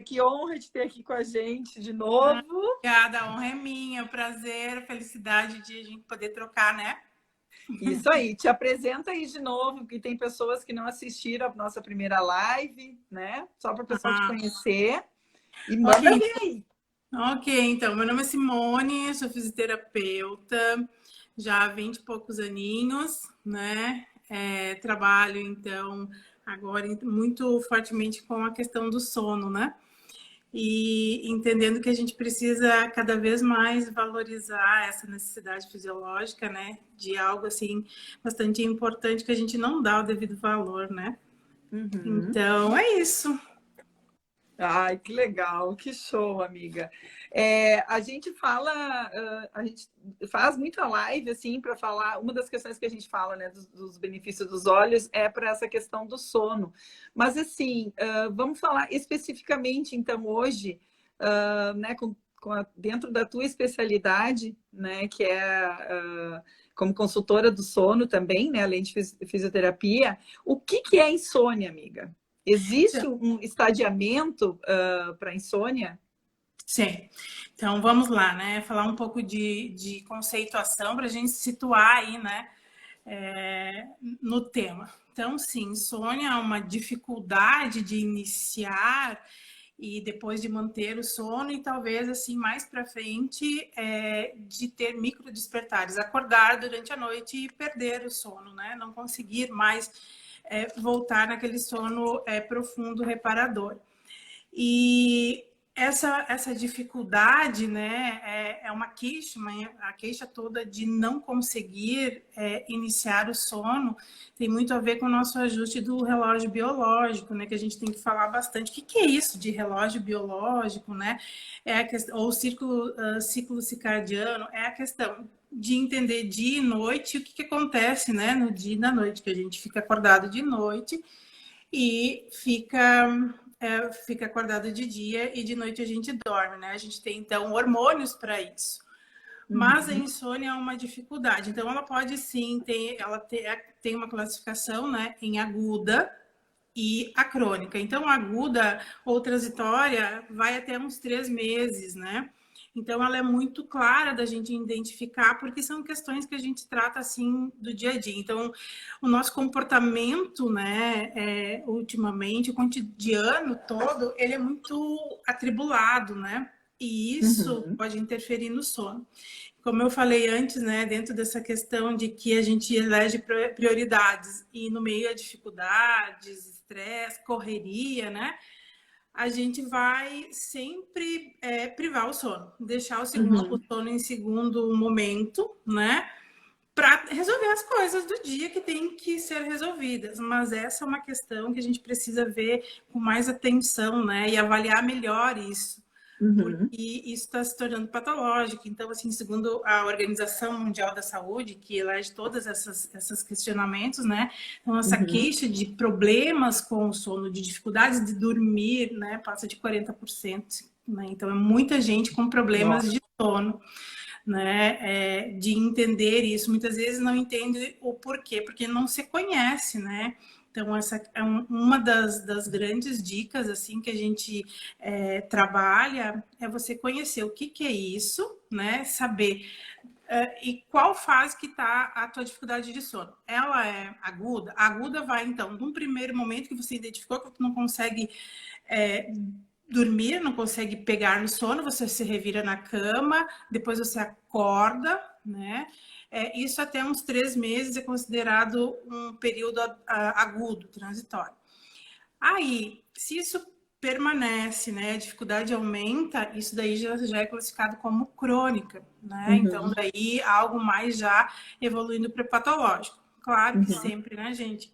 que honra de ter aqui com a gente de novo. Obrigada, a honra é minha, o prazer, a felicidade de a gente poder trocar, né? Isso aí, te apresenta aí de novo, porque tem pessoas que não assistiram a nossa primeira live, né? Só para o pessoal te conhecer. E manda Ok, ver aí. ok, então, meu nome é Simone, sou fisioterapeuta, já há 20 e poucos aninhos, né? Trabalho, então, agora muito fortemente com a questão do sono, né? E entendendo que a gente precisa cada vez mais valorizar essa necessidade fisiológica, né? De algo, assim, bastante importante que a gente não dá o devido valor, né? Então, é isso. Ai, que legal, que show, amiga. A gente fala, a gente faz muita live assim para falar. Uma das questões que a gente fala, né, dos benefícios dos olhos é para essa questão do sono. Mas assim, vamos falar especificamente, então, hoje, né, dentro da tua especialidade, né, que é como consultora do sono também, né, além de fisioterapia. O que é insônia, amiga? Existe um estadiamento para insônia? Sim. Então, vamos lá, né? Falar um pouco de conceituação para a gente situar aí, né? No tema. Então, sim, insônia é uma dificuldade de iniciar e depois de manter o sono e talvez assim mais para frente de ter micro despertares, acordar durante a noite e perder o sono, né? Não conseguir mais voltar naquele sono profundo, reparador. E essa dificuldade, né, é uma queixa, a queixa toda de não conseguir iniciar o sono tem muito a ver com o nosso ajuste do relógio biológico, né, que a gente tem que falar bastante. O que é isso de relógio biológico, né? Ou ciclo circadiano, é a questão de entender dia e noite o que acontece, né, no dia e na noite, que a gente fica acordado de noite e fica acordado de dia e de noite a gente dorme, né? A gente tem, então, hormônios para isso. Mas a insônia é uma dificuldade. Então, ela pode sim tem uma classificação, né, em aguda e a crônica. Então, a aguda ou transitória vai até uns 3 meses, né? Então, ela é muito clara da gente identificar, porque são questões que a gente trata, assim, do dia a dia. Então, o nosso comportamento, né, ultimamente, o cotidiano todo, ele é muito atribulado, né? E isso pode interferir no sono. Como eu falei antes, né, dentro dessa questão de que a gente elege prioridades e no meio a dificuldades, estresse, correria, né? A gente vai sempre privar o sono, deixar o sono em segundo momento, né? Para resolver as coisas do dia que tem que ser resolvidas. Mas essa é uma questão que a gente precisa ver com mais atenção, né? E avaliar melhor isso. Porque isso está se tornando patológico. Então, assim, segundo a Organização Mundial da Saúde, que elege todos esses questionamentos, né? Então, essa queixa de problemas com o sono, de dificuldades de dormir, né? Passa de 40%. Né? Então, é muita gente com problemas de sono. Né, de entender isso. Muitas vezes não entende o porquê, porque não se conhece, né? Então, essa é uma das grandes dicas assim que a gente trabalha, é você conhecer o que é isso, né? Saber e qual fase que está a tua dificuldade de sono. Ela é aguda? A aguda vai, então, num primeiro momento que você identificou que você não consegue dormir, não consegue pegar no sono, você se revira na cama, depois você acorda, né? Isso até uns 3 meses é considerado um período agudo, transitório. Aí, se isso permanece, né, a dificuldade aumenta, isso daí já é classificado como crônica, né? Então, daí algo mais já evoluindo para o patológico. Claro que sempre, né, gente?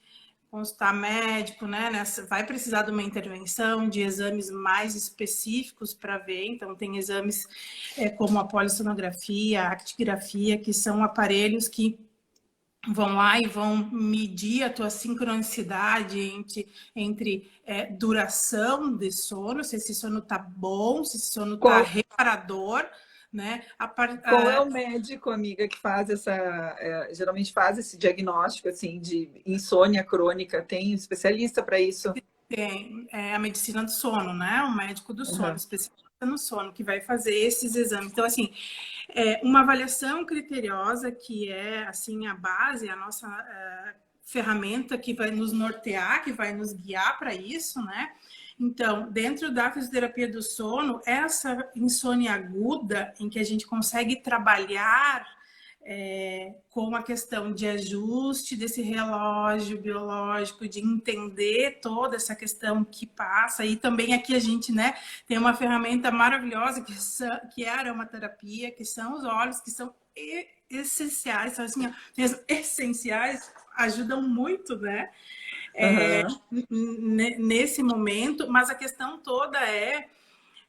Consultar médico, né? Vai precisar de uma intervenção, de exames mais específicos para ver. Então, tem exames como a polissonografia, a actigrafia, que são aparelhos que vão lá e vão medir a tua sincronicidade entre duração de sono, se esse sono está bom, se esse sono está reparador, né? Qual é o médico, amiga, que faz geralmente faz esse diagnóstico assim de insônia crônica? Tem um especialista para isso? tem a medicina do sono, né? O médico do sono, especialista no sono, que vai fazer esses exames. Então, assim, uma avaliação criteriosa que é, assim, a base, a nossa ferramenta que vai nos nortear, que vai nos guiar para isso, né? Então, dentro da fisioterapia do sono, essa insônia aguda, em que a gente consegue trabalhar com a questão de ajuste desse relógio biológico, de entender toda essa questão que passa, e também aqui a gente, né, tem uma ferramenta maravilhosa que é a aromaterapia, que são os óleos, que são essenciais, são assim, mesmo essenciais, ajudam muito, né? Nesse momento, mas a questão toda é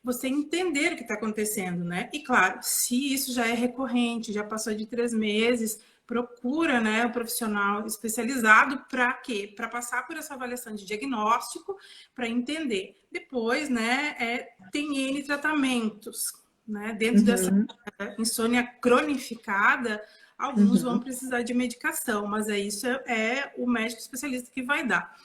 você entender o que está acontecendo, né? E claro, se isso já é recorrente, já passou de 3 meses, procura, né, o profissional especializado para quê? Para passar por essa avaliação de diagnóstico, para entender. Depois, né, tem N tratamentos, né? Dentro dessa insônia cronificada, alguns vão precisar de medicação, mas isso é o médico especialista que vai dar.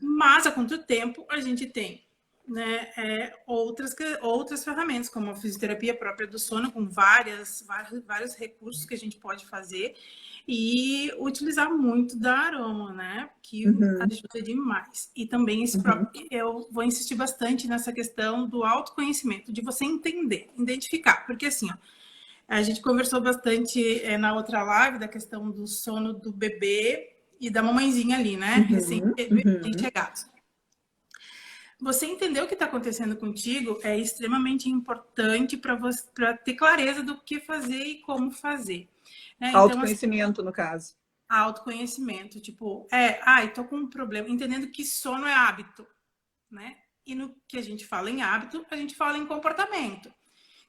Mas, há quanto tempo a gente tem, né, outras ferramentas, como a fisioterapia própria do sono, com vários recursos que a gente pode fazer, e utilizar muito da aroma, né, que ajuda demais. E também eu vou insistir bastante nessa questão do autoconhecimento, de você entender, identificar, porque assim, ó, a gente conversou bastante na outra live da questão do sono do bebê e da mamãezinha ali, né, recém-chegados. Você entender o que está acontecendo contigo é extremamente importante para ter clareza do que fazer e como fazer. Autoconhecimento, então, assim, no caso. Autoconhecimento, tipo, tô com um problema, entendendo que sono é hábito, né? E no que a gente fala em hábito, a gente fala em comportamento.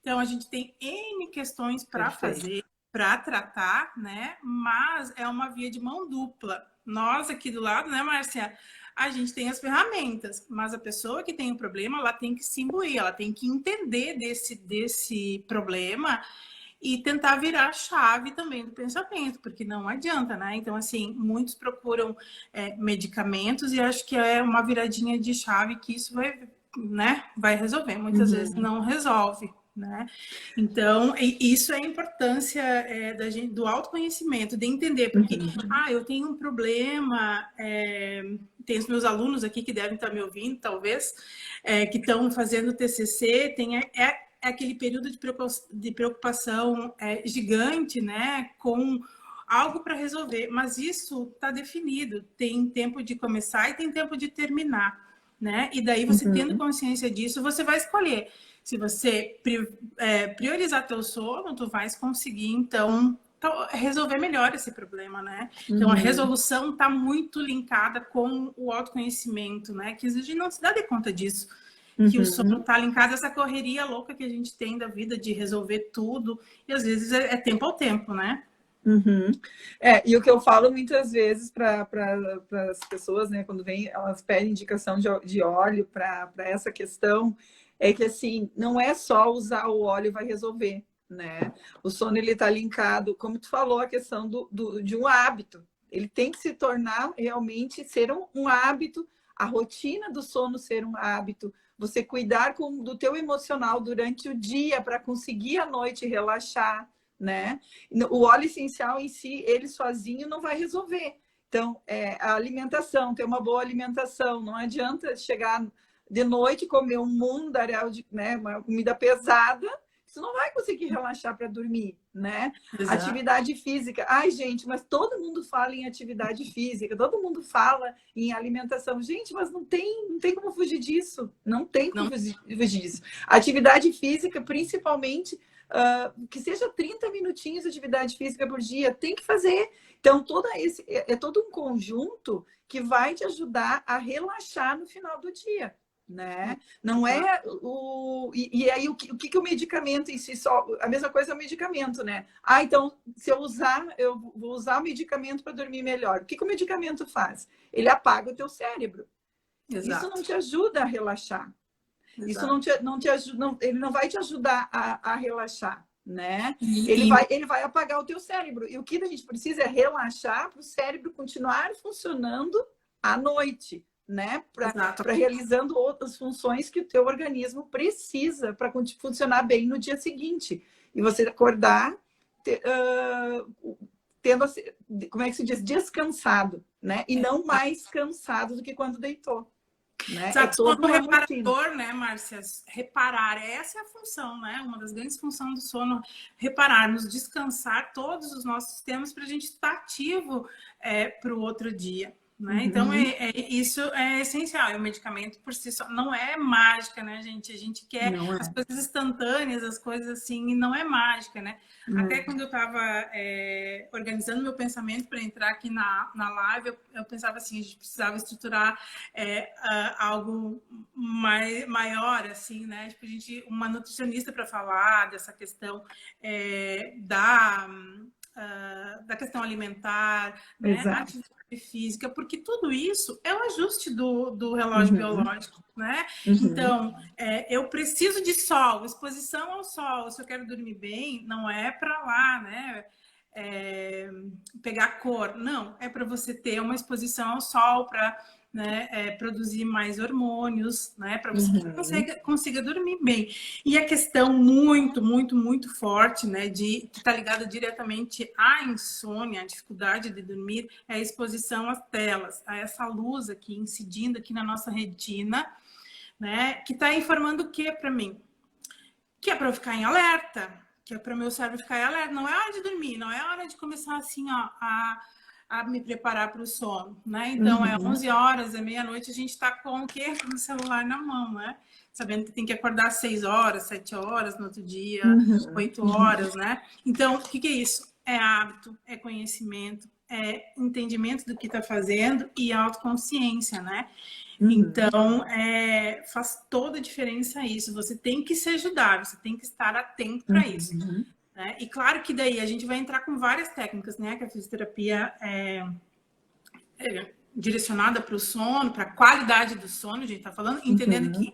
Então, a gente tem N questões para fazer, para tratar, né? Mas é uma via de mão dupla. Nós aqui do lado, né, Márcia? A gente tem as ferramentas, mas a pessoa que tem o problema, ela tem que se imbuir, ela tem que entender desse problema e tentar virar a chave também do pensamento, porque não adianta, né? Então, assim, muitos procuram medicamentos e acho que é uma viradinha de chave que isso vai resolver. Muitas vezes não resolve, né? Então, isso é a importância do autoconhecimento, de entender, porque, eu tenho um problema... Tem os meus alunos aqui que devem estar me ouvindo, talvez, que estão fazendo TCC, tem aquele período de preocupação gigante, né, com algo para resolver, mas isso está definido, tem tempo de começar e tem tempo de terminar, né, e daí você tendo consciência disso, você vai escolher. Se você priorizar teu sono, tu vais conseguir, então, resolver melhor esse problema, né? Então, a resolução está muito linkada com o autoconhecimento, né? Que a gente não se dá de conta disso. Que o sono está linkado a essa correria louca que a gente tem da vida de resolver tudo. E, às vezes, é tempo ao tempo, né? E o que eu falo muitas vezes para as pessoas, né? Quando vem, elas pedem indicação de óleo para essa questão, é que, assim, não é só usar o óleo vai resolver, né? O sono, ele está linkado, como tu falou, a questão de um hábito. Ele tem que se tornar realmente ser um hábito, a rotina do sono ser um hábito, você cuidar do teu emocional durante o dia para conseguir à noite relaxar, né? O óleo essencial em si, ele sozinho não vai resolver. Então, a alimentação, ter uma boa alimentação, não adianta chegar de noite comer um mundaréu né, uma comida pesada, você não vai conseguir relaxar para dormir, né? Exato. Atividade física. Ai, gente, mas todo mundo fala em atividade física, todo mundo fala em alimentação. Gente, mas não tem como fugir disso. Não tem como fugir disso. Atividade física, principalmente, que seja 30 minutinhos de atividade física por dia, tem que fazer. Então, todo um conjunto que vai te ajudar a relaxar no final do dia. Né? Não é e aí o que o medicamento em si só, a mesma coisa é o medicamento, né? Então se eu vou usar o medicamento para dormir melhor. O que o medicamento faz? Ele apaga o teu cérebro. Exato. Isso não te ajuda a relaxar. Exato. Isso não te ajuda, ele não vai te ajudar a relaxar, né? Ele vai apagar o teu cérebro. E o que a gente precisa é relaxar para o cérebro continuar funcionando à noite. né? Exato. Para realizando outras funções que o teu organismo precisa para funcionar bem no dia seguinte. E você acordar tendo, como é que se diz? Descansado, né? E não mais cansado do que quando deitou. Né? É todo Sono uma rotina. reparador, né, Márcia? Reparar, essa é a função, né? Uma das grandes funções do sono, reparar, nos descansar todos os nossos sistemas para a gente estar ativo para o outro dia. Né? Então, isso é essencial. E o medicamento por si só não é mágica, né, gente? A gente quer as coisas instantâneas, as coisas assim, e não é mágica, né? Até quando eu estava organizando meu pensamento para entrar aqui na live, eu pensava assim, a gente precisava estruturar algo maior, assim, né? Tipo, uma nutricionista para falar dessa questão da questão alimentar, né? Atividade física, porque tudo isso é o ajuste do relógio biológico, né? Então, eu preciso de sol, exposição ao sol. Se eu quero dormir bem, não é para lá, né? Pegar cor, não, é para você ter uma exposição ao sol, para produzir mais hormônios, né, para você consiga dormir bem. E a questão muito, muito, muito forte, né, que está ligada diretamente à insônia, à dificuldade de dormir, é a exposição às telas, a essa luz aqui incidindo aqui na nossa retina, né, que está informando o que para mim? Que é para eu ficar em alerta, que é para o meu cérebro ficar em alerta. Não é hora de dormir, não é hora de começar assim, ó, a me preparar para o sono, né? Então, é 11 horas, é meia-noite, a gente está com o quê? Com o celular na mão, né? Sabendo que tem que acordar às 6 horas, 7 horas no outro dia, 8 horas, né? Então, o que é isso? É hábito, é conhecimento, é entendimento do que está fazendo e autoconsciência, né? Então, faz toda a diferença isso. Você tem que se ajudar, você tem que estar atento para isso. Né? E claro que daí a gente vai entrar com várias técnicas, né? Que a fisioterapia é direcionada para o sono, para a qualidade do sono, a gente está falando, entendendo que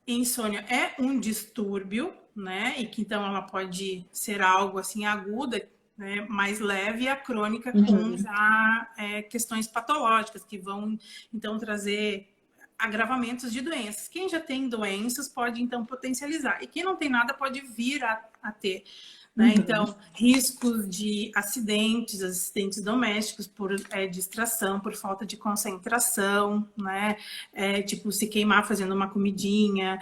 insônia é um distúrbio, né? E que então ela pode ser algo assim aguda, né, mais leve, e a crônica com já questões patológicas que vão então trazer agravamentos de doenças. Quem já tem doenças pode então potencializar, e quem não tem nada pode vir a ter. Né? Então, riscos de acidentes domésticos por distração, por falta de concentração, né? Tipo, se queimar fazendo uma comidinha,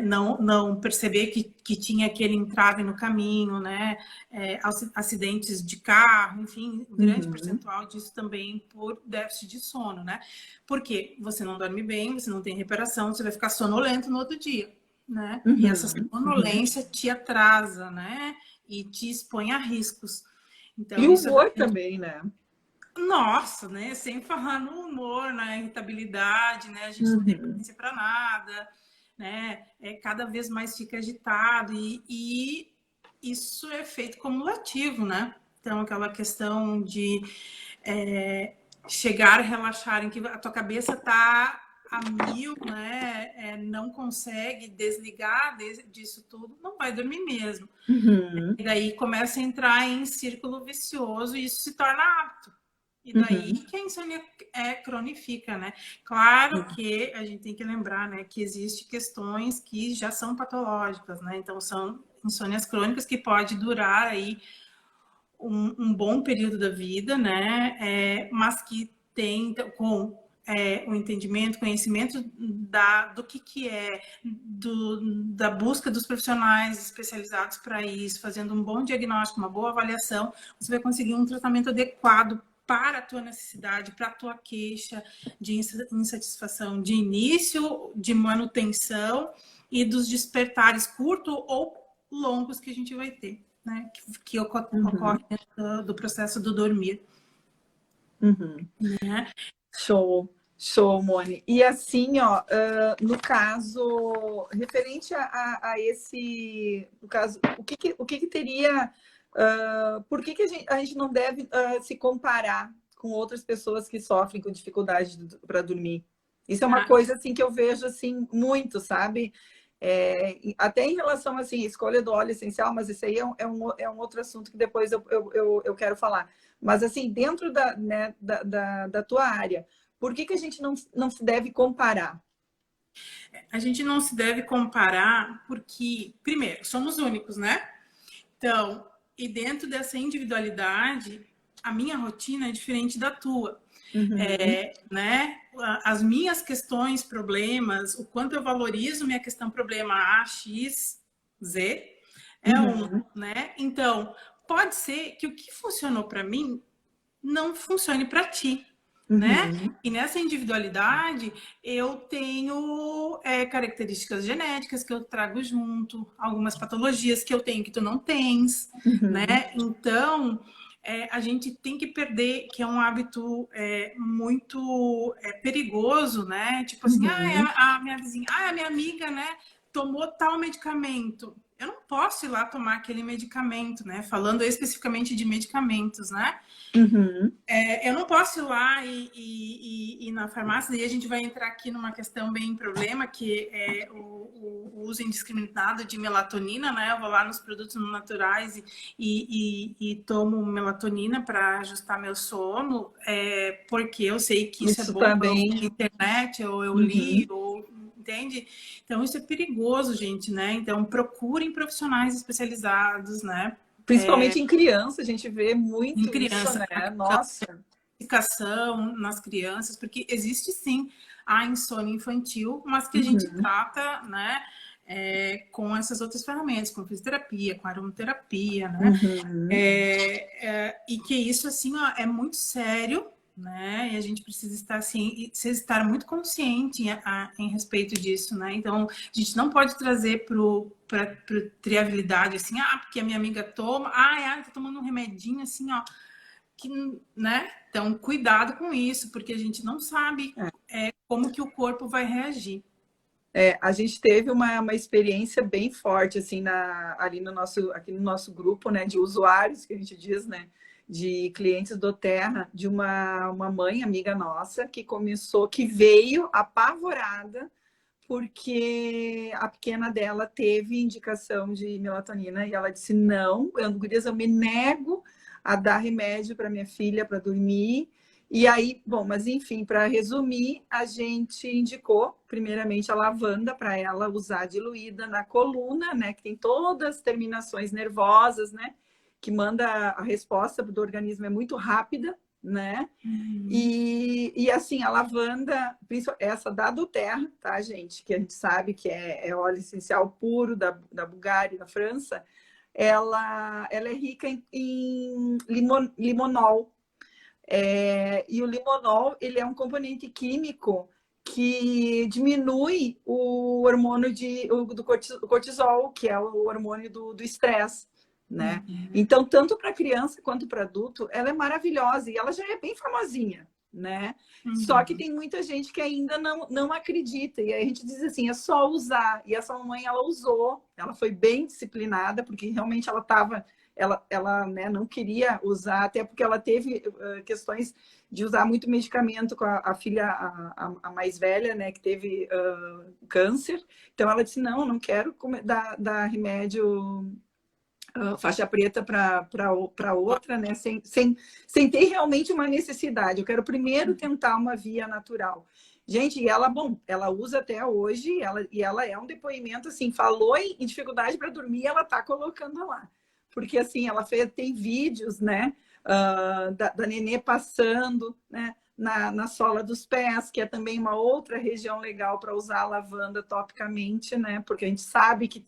não perceber que tinha aquele entrave no caminho, né? Acidentes de carro, enfim, grande percentual disso também por déficit de sono, né? Porque você não dorme bem, você não tem reparação, você vai ficar sonolento no outro dia. Né? E essa sonolência te atrasa, né? E te expõe a riscos. Então, e o humor também, né? Nossa, né? Sem falar no humor, na irritabilidade, né? A gente não tem paciência para nada, né? Cada vez mais fica agitado e isso é efeito cumulativo, né? Então, aquela questão de chegar a relaxar, em que a tua cabeça está a mil, né? Não consegue desligar disso tudo, não vai dormir mesmo. E daí começa a entrar em círculo vicioso e isso se torna hábito. E daí que a insônia cronifica, né? Claro que a gente tem que lembrar, né, que existem questões que já são patológicas, né? Então são insônias crônicas que pode durar aí um bom período da vida, né? Mas que tem com o entendimento, conhecimento do que é, da busca dos profissionais especializados para isso, fazendo um bom diagnóstico, uma boa avaliação, você vai conseguir um tratamento adequado para a tua necessidade, para a tua queixa de insatisfação de início, de manutenção e dos despertares curtos ou longos que a gente vai ter, né? Que ocorre do processo do dormir. Né? Show, Moni. E assim, ó, no caso, referente a esse, no caso, o que teria, por que a gente não deve se comparar com outras pessoas que sofrem com dificuldade para dormir? Isso é uma coisa assim que eu vejo assim muito, sabe? Até em relação assim, à escolha do óleo essencial, mas isso aí é um outro assunto que depois eu quero falar. Mas assim, dentro da tua área, Por que a gente não se deve comparar? A gente não se deve comparar porque, primeiro, somos únicos, né? Então, e dentro dessa individualidade, a minha rotina é diferente da tua. Né? As minhas questões, problemas, o quanto eu valorizo minha questão, problema A, X, Z, né? Então, pode ser que o que funcionou para mim não funcione para ti. Né? E nessa individualidade eu tenho características genéticas que eu trago junto, algumas patologias que eu tenho que tu não tens, né? Então a gente tem que perder, que é um hábito muito perigoso, né? Tipo assim, a minha vizinha, a minha amiga, né, tomou tal medicamento. Eu não posso ir lá tomar aquele medicamento, né? Falando especificamente de medicamentos, né? Eu não posso ir lá e ir na farmácia, e a gente vai entrar aqui numa questão bem problema, que é o uso indiscriminado de melatonina, né? Eu vou lá nos produtos naturais e tomo melatonina para ajustar meu sono, porque eu sei que isso é bom, também na internet, ou eu li, ou entende? Então, isso é perigoso, gente, né? Então, procurem profissionais especializados, né? Principalmente em criança, a gente vê muito Em criança, isso, né? Nossa! Medicação nas crianças, porque existe sim a insônia infantil, mas que a gente trata, né? Com essas outras ferramentas, com fisioterapia, com aromaterapia, né? E que isso, assim, ó, é muito sério, né? E a gente precisa estar, assim, estar muito consciente em respeito disso, né? Então, a gente não pode trazer para trivialidade, assim, porque a minha amiga toma, ela tá tomando um remedinho, assim, ó, que, né? Então, cuidado com isso, porque a gente não sabe como que o corpo vai reagir. A gente teve uma experiência bem forte, assim, aqui no nosso grupo, né, de usuários, que a gente diz, né, de clientes do Terra, de uma mãe, amiga nossa, que veio apavorada, porque a pequena dela teve indicação de melatonina, e ela disse, não, eu me nego a dar remédio para minha filha para dormir. E aí, bom, mas enfim, para resumir, a gente indicou primeiramente a lavanda para ela usar diluída na coluna, né, que tem todas as terminações nervosas, né, que manda a resposta do organismo é muito rápida, né? E assim, a lavanda, essa da Doterra, tá, gente? Que a gente sabe que é óleo essencial puro da Bulgária, da França, ela é rica em limonol. E o limonol, ele é um componente químico que diminui o hormônio do cortisol, que é o hormônio do estresse, né? Então, tanto para criança quanto para adulto, ela é maravilhosa e ela já é bem famosinha, né? Só que tem muita gente que ainda não acredita. E aí a gente diz assim, é só usar. E essa mamãe, ela usou, ela foi bem disciplinada, porque realmente ela né, não queria usar, até porque ela teve questões de usar muito medicamento com a filha, a mais velha, né, que teve câncer. Então ela disse, não quero dar remédio faixa preta para outra, né, sem ter realmente uma necessidade. Eu quero primeiro tentar uma via natural. Gente, e ela usa até hoje, e ela é um depoimento, assim, falou em dificuldade para dormir, ela está colocando lá. Porque, assim, tem vídeos, né, da nenê passando, né, na sola dos pés, que é também uma outra região legal para usar a lavanda topicamente, né, porque a gente sabe que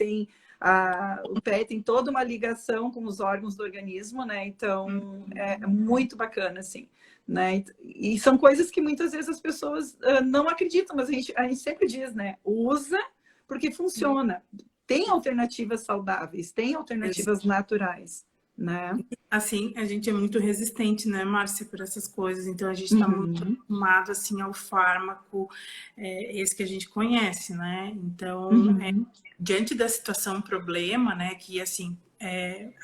o pé tem toda uma ligação com os órgãos do organismo, né, então é muito bacana, assim, né, e são coisas que muitas vezes as pessoas não acreditam, mas a gente sempre diz, né, usa porque funciona. Tem alternativas saudáveis, tem alternativas naturais, né? Assim, a gente é muito resistente, né, Márcia, por essas coisas. Então, a gente está muito acostumado, assim, ao fármaco, esse que a gente conhece, né? Então, diante da situação, problema, né, que, assim,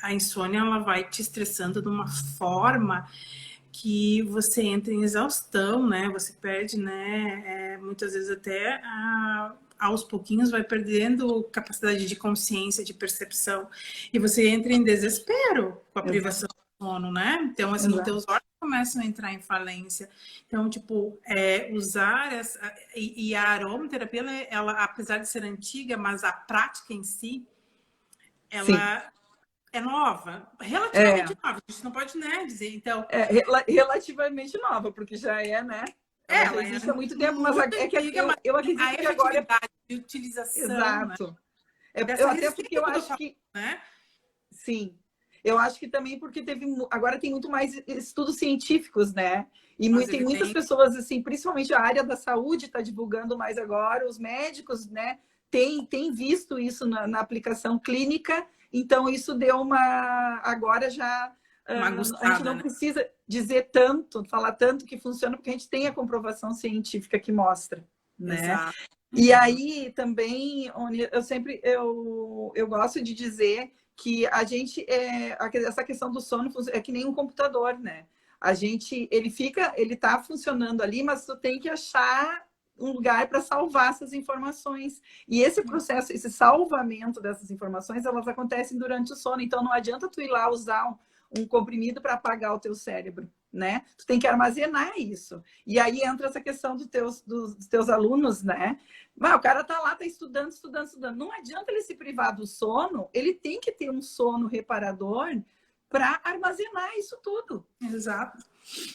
a insônia, ela vai te estressando de uma forma que você entra em exaustão, né? Você perde, né, muitas vezes até aos pouquinhos vai perdendo capacidade de consciência, de percepção, e você entra em desespero com a privação do sono, né? Então, assim, teus órgãos começam a entrar em falência. Então, tipo, usar e a aromaterapia, ela, apesar de ser antiga, mas a prática em si, Sim. ela é nova, É, relativamente nova. A gente não pode, né, dizer, então, relativamente nova, porque já é, né? Ela já ela é existe há muito tempo, mas muito é que antiga, mas eu a acredito que agora é efetividade de utilização, né, exato. dessa Até receita porque que eu eu tô acho falando, que né? sim. Eu acho que também porque agora tem muito mais estudos científicos, né? E As tem muitas evidências. pessoas, assim, principalmente a área da saúde está divulgando mais agora, os médicos, né, tem visto isso na aplicação clínica, então isso deu uma. Agora já Uma a gente aguçada, não né? precisa dizer tanto, falar tanto que funciona, porque a gente tem a comprovação científica que mostra, né? Exato. E Uhum. aí também, eu sempre eu gosto de dizer que a gente essa questão do sono é que nem um computador, né? A gente ele tá funcionando ali, mas tu tem que achar um lugar para salvar essas informações. E esse processo, esse salvamento dessas informações, elas acontecem durante o sono. Então não adianta tu ir lá usar um comprimido para apagar o teu cérebro, né? Tu tem que armazenar isso. E aí entra essa questão dos teus alunos, né? Mas o cara tá lá, tá estudando, estudando, estudando. Não adianta ele se privar do sono, ele tem que ter um sono reparador para armazenar isso tudo, Exato.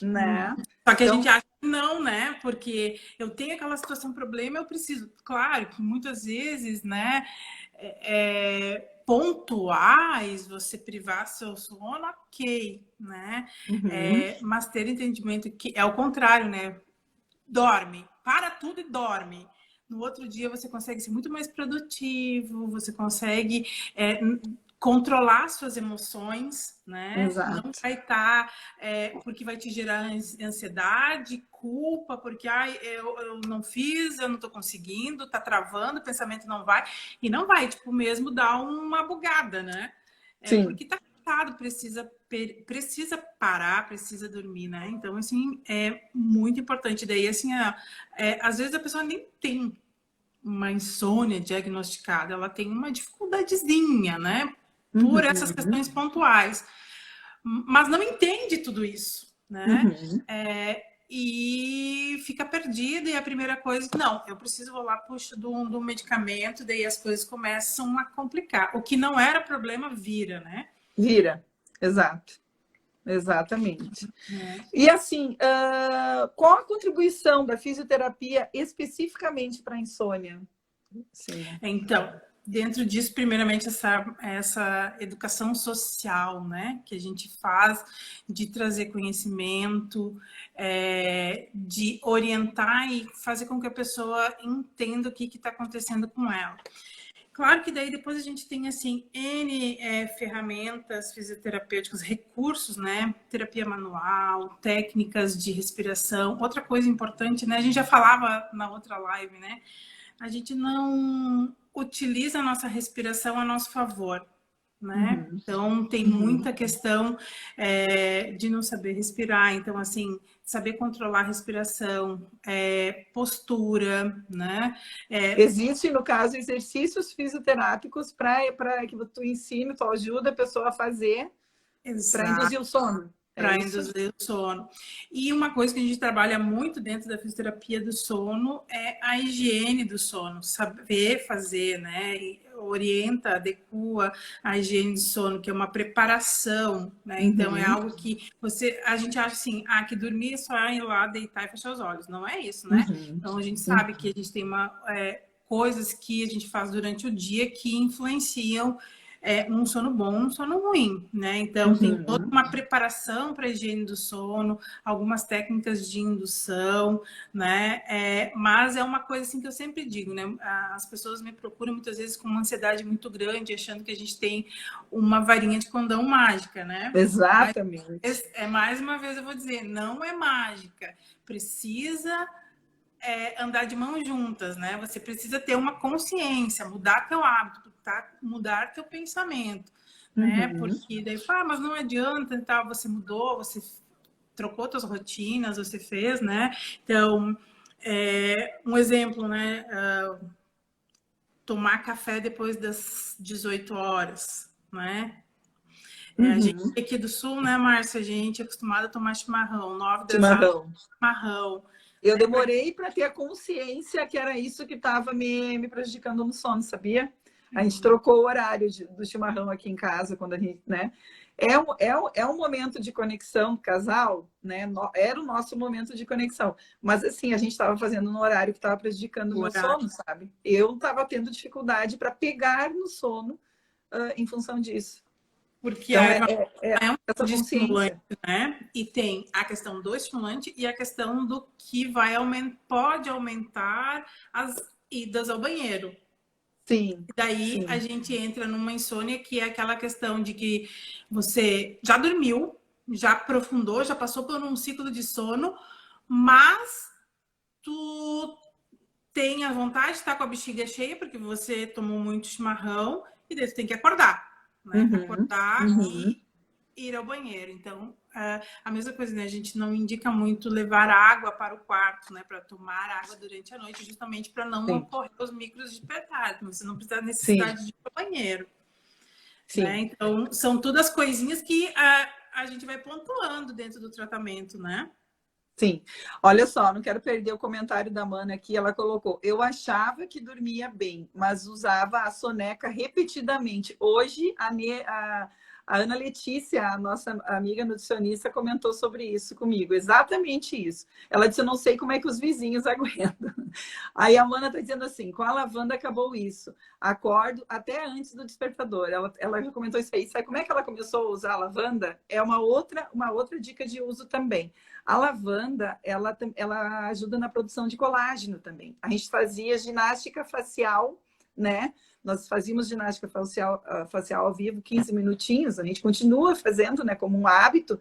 né? Só que a gente Então, acha que não, né? Porque eu tenho aquela situação, problema, eu preciso. Claro que muitas vezes, né? Pontuais, você privar seu sono, ok, né? uhum, Mas ter entendimento que é o contrário, né? Dorme, para tudo e dorme. No outro dia você consegue ser muito mais produtivo, você consegue controlar suas emoções, né? Não exato. vai estar, porque vai te gerar ansiedade, culpa, porque eu não fiz, eu não estou conseguindo, tá travando, o pensamento não vai, e não vai, tipo, mesmo dar uma bugada, né? Sim. Porque tá cansado, precisa parar, precisa dormir, né? Então, assim, é muito importante. Daí, assim, às vezes a pessoa nem tem uma insônia diagnosticada, ela tem uma dificuldadezinha, né? Por essas Uhum, questões pontuais, mas não entende tudo isso, né? uhum. E fica perdida, e a primeira coisa, não, eu preciso, vou lá, puxo do medicamento, daí as coisas começam a complicar. O que não era problema vira, né? Vira, exato. Exatamente. É. E assim, qual a contribuição da fisioterapia especificamente para a insônia? Sim. Então, dentro disso, primeiramente, essa educação social, né, que a gente faz, de trazer conhecimento, de orientar e fazer com que a pessoa entenda o que está acontecendo com ela. Claro que daí depois a gente tem, assim, N ferramentas fisioterapêuticas, recursos, né? Terapia manual, técnicas de respiração. Outra coisa importante, né? A gente já falava na outra live, né? A gente não utiliza a nossa respiração a nosso favor, né? Uhum. Então, tem Uhum. muita questão de não saber respirar. Então, assim, saber controlar a respiração, postura, né? Existem, no caso, exercícios fisioterápicos para que tu ensine, tu ajuda a pessoa a fazer para Exato. induzir o sono. É Para isso? induzir o sono. E uma coisa que a gente trabalha muito dentro da fisioterapia do sono é a higiene do sono, saber fazer, né? E orienta, adequa a higiene do sono, que é uma preparação, né? Então é Uhum. algo que a gente acha assim, que dormir é só ir lá, deitar e fechar os olhos. Não é isso, né? Uhum. Então a gente Uhum. sabe que a gente tem coisas que a gente faz durante o dia que influenciam um sono bom, um sono ruim, né? Então tem toda Uhum. uma preparação para a higiene do sono, algumas técnicas de indução, né? Mas é uma coisa assim que eu sempre digo, né? As pessoas me procuram muitas vezes com uma ansiedade muito grande, achando que a gente tem uma varinha de condão mágica, né? Mas Exatamente. mais uma vez eu vou dizer, não é mágica. Precisa andar de mãos juntas, né? Você precisa ter uma consciência, mudar teu hábito, mudar teu pensamento, né? Uhum. Porque daí fala, mas não adianta, tal, você mudou, você trocou suas rotinas, você fez, né? Então, um exemplo, né? Tomar café depois das 18 horas, né? A gente Uhum. aqui do Sul, né, Márcia? A gente é acostumada a tomar chimarrão, 9 das Chimarrão. chimarrão. Eu demorei para ter a consciência que era isso que estava me prejudicando no sono, sabia? A gente trocou o horário do chimarrão aqui em casa, quando a gente, né? É um momento de conexão do casal, né? Era o nosso momento de conexão. Mas, assim, a gente estava fazendo no horário que estava prejudicando o meu sono, sabe? Eu estava tendo dificuldade para pegar no sono em função disso. Porque Então, a erva é um essa tipo de estimulante, consciência. né? E tem a questão do estimulante e a questão do que pode aumentar as idas ao banheiro. Sim, E daí a sim. gente entra numa insônia que é aquela questão de que você já dormiu, já aprofundou, já passou por um ciclo de sono, mas tu tem a vontade de estar com a bexiga cheia porque você tomou muito chimarrão e daí tu tem que acordar, né? Uhum, Acordar uhum. e ir ao banheiro. Então, a mesma coisa, né? A gente não indica muito levar água para o quarto, né? Para tomar água durante a noite, justamente para não Sim, ocorrer os micros de petardo. Você não precisa sim, necessidade de ir ao banheiro, né? sim. Então, são todas as coisinhas que a gente vai pontuando dentro do tratamento, né? Sim. Olha só, não quero perder o comentário da Mana aqui. Ela colocou: eu achava que dormia bem, mas usava a soneca repetidamente. Hoje, a Ana Letícia, a nossa amiga nutricionista, comentou sobre isso comigo. Exatamente isso. Ela disse: eu não sei como é que os vizinhos aguentam. Aí a Mana está dizendo assim: com a lavanda acabou isso. Acordo até antes do despertador. Ela já comentou isso aí. Sabe como é que ela começou a usar a lavanda? É uma outra dica de uso também. A lavanda, ela ajuda na produção de colágeno também. A gente fazia ginástica facial, né? Nós fazíamos ginástica facial ao vivo, 15 minutinhos. A gente continua fazendo, né? Como um hábito.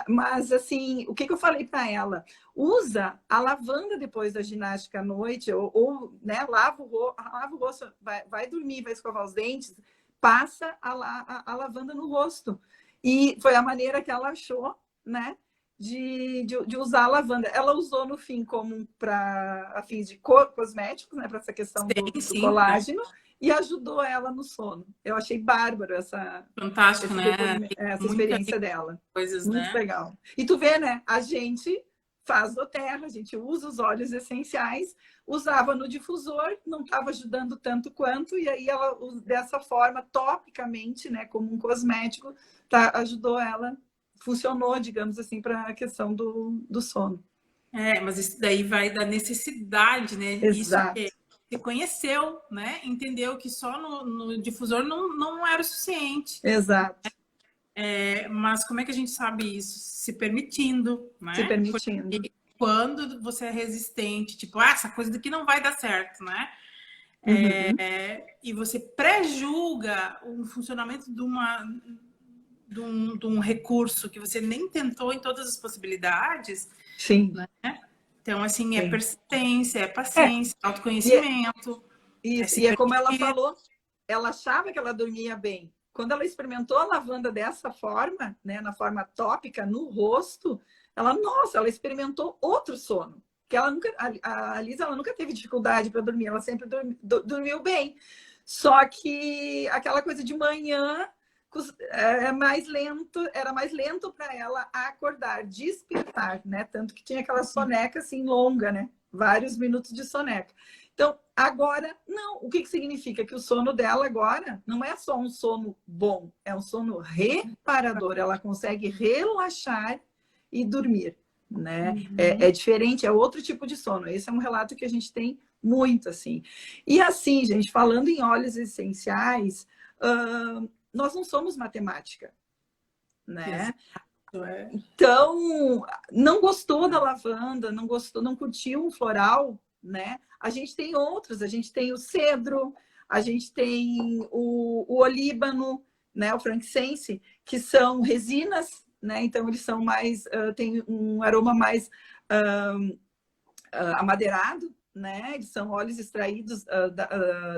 Mas, assim, o que eu falei para ela? Usa a lavanda depois da ginástica à noite, ou né, lava o rosto, vai dormir, vai escovar os dentes, passa a lavanda no rosto. E foi a maneira que ela achou, né? De usar a lavanda. Ela usou no fim como para fins de cosméticos, né? Para essa questão do Sim, né? colágeno, e ajudou ela no sono. Eu achei bárbaro Fantástico, né? essa Muitas experiência dela. coisas, Muito né? legal. E tu vê, né? A gente faz do terra, a gente usa os óleos essenciais, usava no difusor, não estava ajudando tanto quanto, e aí ela, dessa forma, topicamente, né, como um cosmético, ajudou ela, funcionou, digamos assim, para a questão do sono. Mas isso daí vai da necessidade, né? Isso que Exato. você conheceu, né? Entendeu que só no difusor não era o suficiente. Exato. Mas como é que a gente sabe isso? Se permitindo, Se né? permitindo. Porque quando você é resistente, tipo, essa coisa daqui não vai dar certo, né? Uhum. E você pré-julga o funcionamento de um recurso que você nem tentou em todas as possibilidades, Sim. né? Então, assim, é Sim. persistência, é É, paciência, e é, autoconhecimento, é isso, se e é como ela permitir. falou, ela achava que ela dormia bem. Quando ela experimentou a lavanda dessa forma, né, na forma tópica, no rosto, ela experimentou outro sono. Que ela nunca, a Lisa, ela nunca teve dificuldade para dormir, ela sempre dormiu bem. Só que aquela coisa de manhã era mais lento para ela acordar, despertar, né? Tanto que tinha aquela soneca assim longa, né? Vários minutos de soneca. Então, agora, não. O que significa? Que o sono dela agora não é só um sono bom, é um sono reparador. Ela consegue relaxar e dormir, né? É diferente, é outro tipo de sono. Esse é um relato que a gente tem muito, assim. E assim, gente, falando em óleos essenciais, nós não somos matemática, né? Exato. Então, não gostou da lavanda, não gostou, não curtiu um floral, né? A gente tem outros, a gente tem o cedro, a gente tem o olíbano, né? O frankincense, que são resinas, né? Então, eles são mais, tem um aroma mais amadeirado, né? Eles são óleos extraídos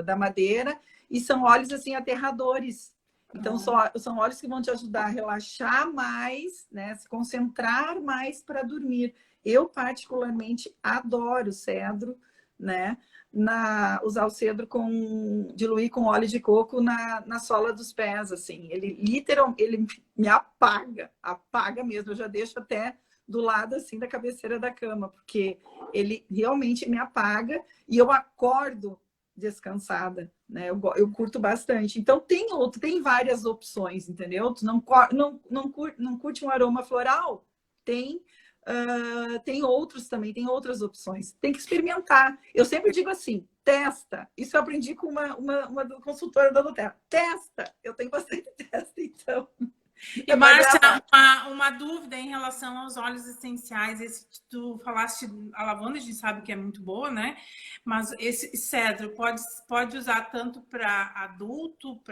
da madeira e são óleos, assim, aterradores. Então, são óleos que vão te ajudar a relaxar mais, né? Se concentrar mais para dormir. Eu, particularmente, adoro cedro, né? Usar o cedro diluir com óleo de coco na sola dos pés, assim. Ele literalmente, ele me apaga mesmo. Eu já deixo até do lado, assim, da cabeceira da cama, porque ele realmente me apaga e eu acordo descansada, né? Eu curto bastante. Então, tem várias opções, entendeu? Tu não curte um aroma floral? Tem outros também, tem outras opções. Tem que experimentar. Eu sempre digo assim, testa. Isso eu aprendi com uma consultora da Nutella. Testa. Eu tenho bastante testa, então. E, Márcia, uma dúvida em relação aos óleos essenciais. Tu falaste, a lavanda a gente sabe que é muito boa, né? Mas esse cedro pode usar tanto para adulto,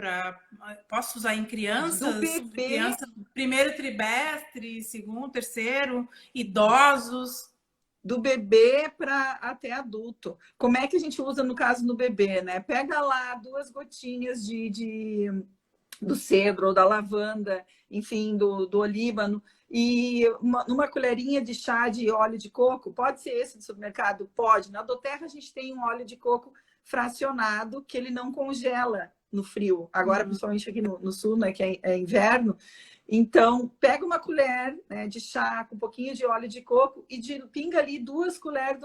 posso usar em crianças? Do bebê. Crianças, primeiro trimestre, segundo, terceiro, idosos. Do bebê para até adulto. Como é que a gente usa no caso do bebê, né? Pega lá 2 gotinhas do cedro ou da lavanda, enfim, do olíbano, e numa colherinha de chá de óleo de coco. Pode ser esse do supermercado? Pode. Na Doterra a gente tem um óleo de coco fracionado que ele não congela no frio. Agora, principalmente aqui no sul, né, que é inverno. Então, pega uma colher, né, de chá com um pouquinho de óleo de coco e pinga ali 2 colheres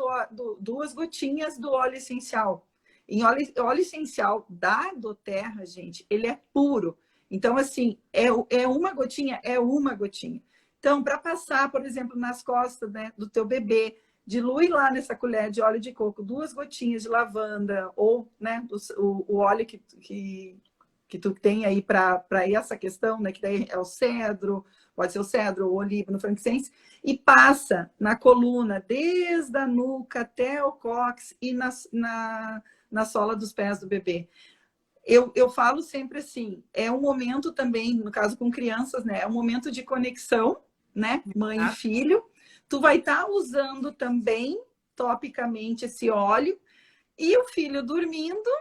2 gotinhas do óleo essencial. Em óleo essencial da Doterra, gente, ele é puro. Então, assim, é uma gotinha, é uma gotinha. Então, para passar, por exemplo, nas costas, né, do teu bebê, dilui lá nessa colher de óleo de coco 2 gotinhas de lavanda ou, né, o óleo que tu tem aí para essa questão, né, que daí é o cedro, pode ser o cedro, o olíbano, frankincense, e passa na coluna, desde a nuca até o cóccix e na sola dos pés do bebê. Eu falo sempre assim, é um momento também, no caso com crianças, né? É um momento de conexão, né? Mãe e filho. Tu vai estar usando também, topicamente, esse óleo. E o filho dormindo,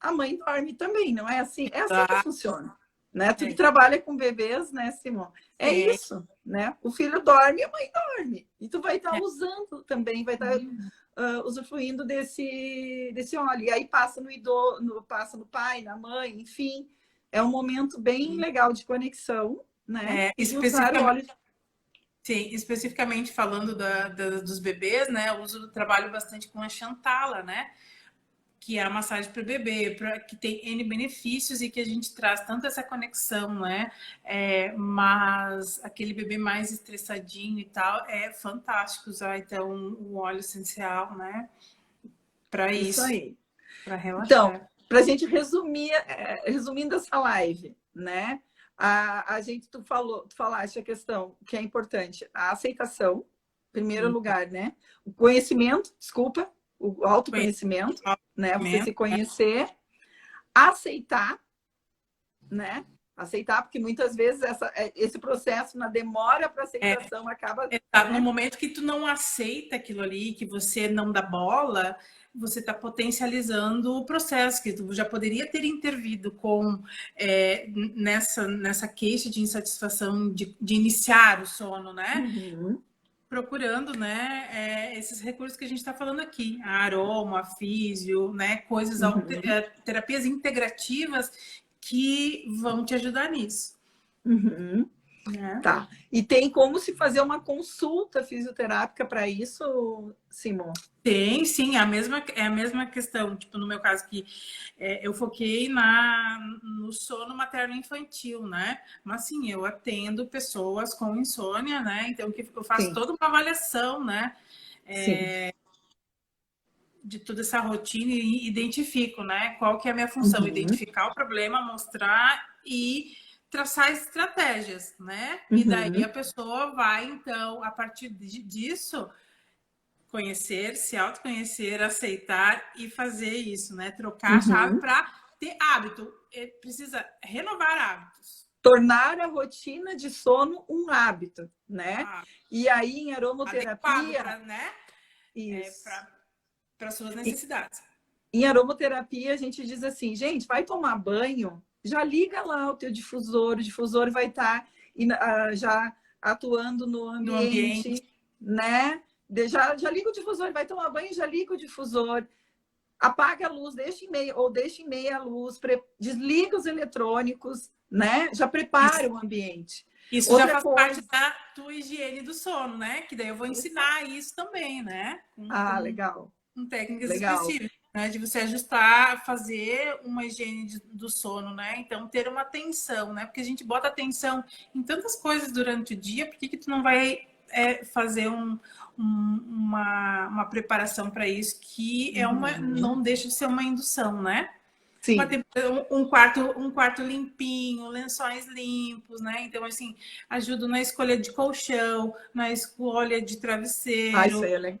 a mãe dorme também, não é assim? É assim que funciona. Né? Tu que trabalha com bebês, né, Simone? É isso, né? O filho dorme e a mãe dorme. E tu vai estar usando também, vai estar usufruindo desse óleo. E aí passa passa no pai, na mãe, enfim. É um momento bem legal de conexão, né? Sim, especificamente falando dos bebês, né? Eu trabalho bastante com a Xantala, né? Que é a massagem para o bebê, que tem N benefícios e que a gente traz tanto essa conexão, né? Mas aquele bebê mais estressadinho e tal, é fantástico usar, então, o óleo essencial, né? Para isso aí. Para relaxar. Então, para a gente resumindo essa live, né? Tu falaste a questão que é importante, a aceitação, em primeiro lugar, né? O conhecimento, o autoconhecimento, né? Você se conhecer, aceitar, né? Aceitar, porque muitas vezes esse processo, na demora para aceitação, acaba... No momento que tu não aceita aquilo ali, que você não dá bola, você está potencializando o processo, que tu já poderia ter intervido nessa queixa de insatisfação de iniciar o sono, né? Procurando, né, esses recursos que a gente está falando aqui, aroma, físio, né, coisas, terapias integrativas que vão te ajudar nisso. Tá. E tem como se fazer uma consulta fisioterápica para isso, Simone? Tem, sim, é a mesma questão. Tipo, no meu caso que eu foquei no sono materno-infantil, né? Mas sim, eu atendo pessoas com insônia, né? Então eu faço toda uma avaliação, né? De toda essa rotina e identifico, né? Qual que é a minha função? Identificar o problema, mostrar e traçar estratégias, né? E daí a pessoa vai, então, a partir disso, conhecer, se autoconhecer, aceitar e fazer isso, né? Trocar a chave para ter hábito. Precisa renovar hábitos. Tornar a rotina de sono um hábito, né? E aí, em aromaterapia... né? Isso. Para suas necessidades. Em aromaterapia, a gente diz assim, gente, vai tomar banho, já liga lá o teu difusor, o difusor vai estar já atuando no ambiente, né? já liga o difusor, vai tomar banho, já liga o difusor, apaga a luz, deixa em meia luz, desliga os eletrônicos, né? Já prepara o ambiente. Isso já faz parte da tua higiene do sono, né? Que daí eu vou ensinar isso também, né? Legal. Com técnicas específicas, né? De você ajustar, fazer uma higiene do sono, né? Então, ter uma atenção, né? Porque a gente bota atenção em tantas coisas durante o dia, por que tu não vai fazer uma preparação para isso, que é não deixa de ser uma indução, né? Sim. Um quarto limpinho, lençóis limpos, né? Então, assim, ajuda na escolha de colchão, na escolha de travesseiro. Isso aí é legal.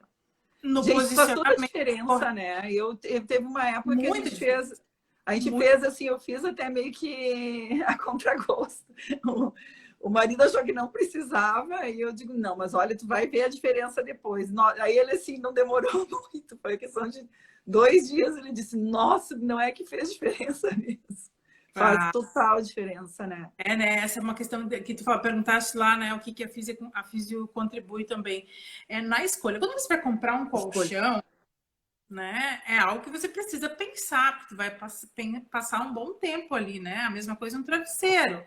No gente, posicionamento. Faz toda a diferença, né? Teve uma época que a gente fez assim, eu fiz até meio que a contragosto. O marido achou que não precisava, e eu digo, não, mas olha, tu vai ver a diferença depois. Aí ele, assim, não demorou muito, foi questão de 2 dias, ele disse, nossa, não é que fez diferença mesmo. Faz total diferença, né? Né? Essa é uma questão que tu perguntaste lá, né? O que a físio contribui também. Na escolha. Quando você vai comprar um colchão, né? É algo que você precisa pensar, porque tu vai passar um bom tempo ali, né? A mesma coisa no travesseiro.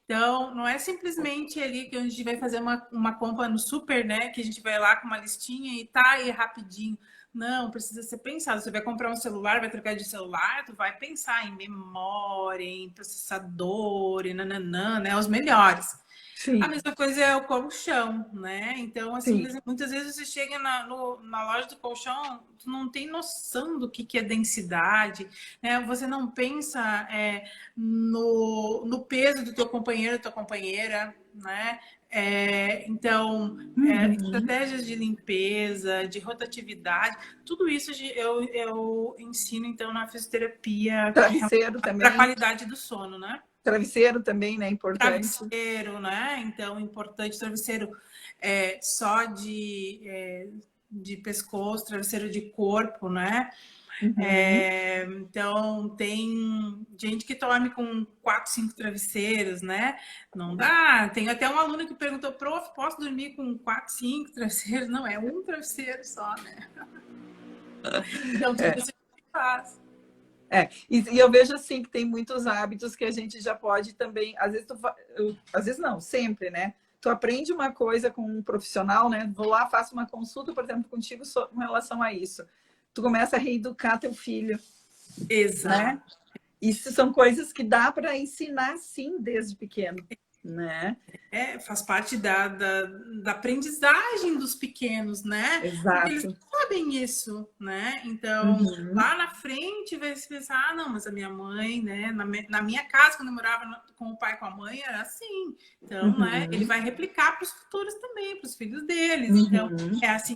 Então, não é simplesmente ali que a gente vai fazer uma compra no super, né? Que a gente vai lá com uma listinha e tá aí rapidinho. Não, precisa ser pensado. Você vai comprar um celular, vai trocar de celular, tu vai pensar em memória, em processador, e nananã, né? Os melhores. Sim. A mesma coisa é o colchão, né? Então, assim, muitas vezes você chega na loja do colchão, tu não tem noção do que é densidade, né? Você não pensa no peso do teu companheiro, da tua companheira, né? Então, estratégias de limpeza, de rotatividade, tudo isso eu ensino, então, na fisioterapia. Travesseiro também. Para a qualidade do sono, né? Travesseiro também, né? Importante. Travesseiro, né? Então, importante travesseiro só de pescoço, travesseiro de corpo, né? Então, tem gente que dorme com 4, 5 travesseiros, né? Não dá. Tem até um aluno que perguntou, prof, posso dormir com 4, 5 travesseiros? Não, é um travesseiro só, né? Então, tudo isso a gente faz. E eu vejo assim que tem muitos hábitos que a gente já pode também, às vezes não, sempre, né? Tu aprende uma coisa com um profissional, né? Vou lá, faço uma consulta, por exemplo, contigo com relação a isso. Tu começa a reeducar teu filho. Exato. Né? Isso são coisas que dá para ensinar, sim, desde pequeno. Né? Faz parte da aprendizagem dos pequenos, né? Exato. Porque eles sabem isso, né? Então, lá na frente vai se pensar, não, mas a minha mãe, né? Na minha casa, quando eu morava com o pai e com a mãe, era assim. Então, né? Ele vai replicar para os futuros também, para os filhos deles. Então, é assim